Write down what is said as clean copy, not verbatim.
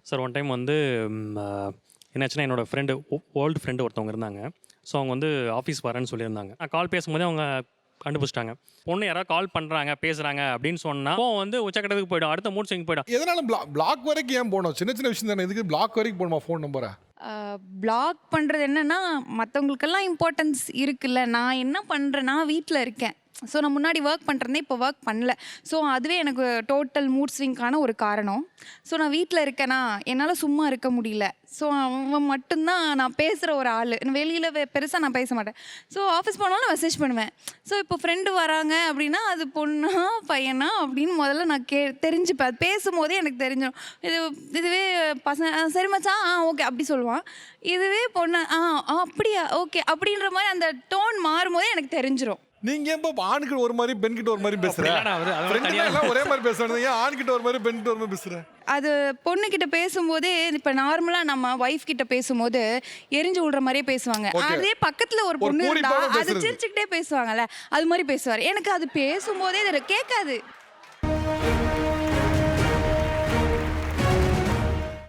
Sir one time வந்து என்னாச்சுன்னா என்னோடய ஃப்ரெண்டு ஓல்டு ஃப்ரெண்டு ஒருத்தவங்க இருந்தாங்க. ஸோ அவங்க வந்து ஆஃபீஸ் வரேன்னு சொல்லியிருந்தாங்க. நான் கால் பேசும்போதே அவங்க கண்டுபிடிச்சிட்டாங்க. பொண்ணு யாராவது கால் பண்ணுறாங்க பேசுகிறாங்க அப்படின்னு சொன்னால் வந்து உச்சக்கட்டத்துக்கு போய்டும், அடுத்த மூட் ஸ்விங் போய்டும். எதனால பிளாக் வரைக்கும் ஏன் போகணும்? சின்ன சின்ன விஷயம் தானே, எதுக்கு பிளாக் வரைக்கும் போகணுமா ஃபோன் நம்பரை? பிளாக் பண்ணுறது என்னென்னா, மற்றவங்களுக்கெல்லாம் இம்பார்ட்டன்ஸ் இருக்குல்ல. நான் என்ன பண்ணுறேன்னா வீட்டில் இருக்கேன். ஸோ நான் முன்னாடி ஒர்க் பண்ணுறேன், இப்போ ஒர்க் பண்ணல. ஸோ அதுவே எனக்கு டோட்டல் மூட் ஸ்விங்கான ஒரு காரணம். ஸோ நான் வீட்டில் இருக்கேனா, என்னால் சும்மா இருக்க முடியல. ஸோ அவன் மட்டும்தான் நான் பேசுகிற ஒரு ஆள். வெளியில் பெருசாக நான் பேச மாட்டேன். ஸோ ஆஃபீஸ் போனாலும் மெசேஜ் பண்ணுவேன். ஸோ இப்போ ஃப்ரெண்டு வராங்க அப்படின்னா அது பொண்ணா பையனா அப்படின்னு முதல்ல நான் தெரிஞ்சுப்பேன். அது பேசும்போதே எனக்கு தெரிஞ்சிடும். இதுவே பசங்க சரி மச்சான் ஓகே அப்படி சொல்லுவான். இதுவே பொண்ணு அப்படியா ஓகே அப்படின்ற மாதிரி அந்த டோன் மாறும்போதே எனக்கு தெரிஞ்சிடும். நீங்க ஏன் ஆண்கிட்ட ஒரு மாதிரி பெண்கிட்ட ஒரு மாதிரி பேசுற? ஒரே மாதிரி பேசுறது ஏன் ஆண்கிட்ட ஒரு மாதிரி பெண்கிட்ட ஒரு மாதிரி பேசுற? அது பொண்ணுகிட்ட பேசும்போதே இப்போ நார்மலாக நம்ம ஒய்ஃப் கிட்ட பேசும்போது எரிஞ்சு விடுற மாதிரியே பேசுவாங்க. அதே பக்கத்துல ஒரு பொண்ணு இருந்தா அது சிரிச்சுக்கிட்டே பேசுவாங்கல்ல, அது மாதிரி பேசுவார். எனக்கு அது பேசும்போதே கேட்காது.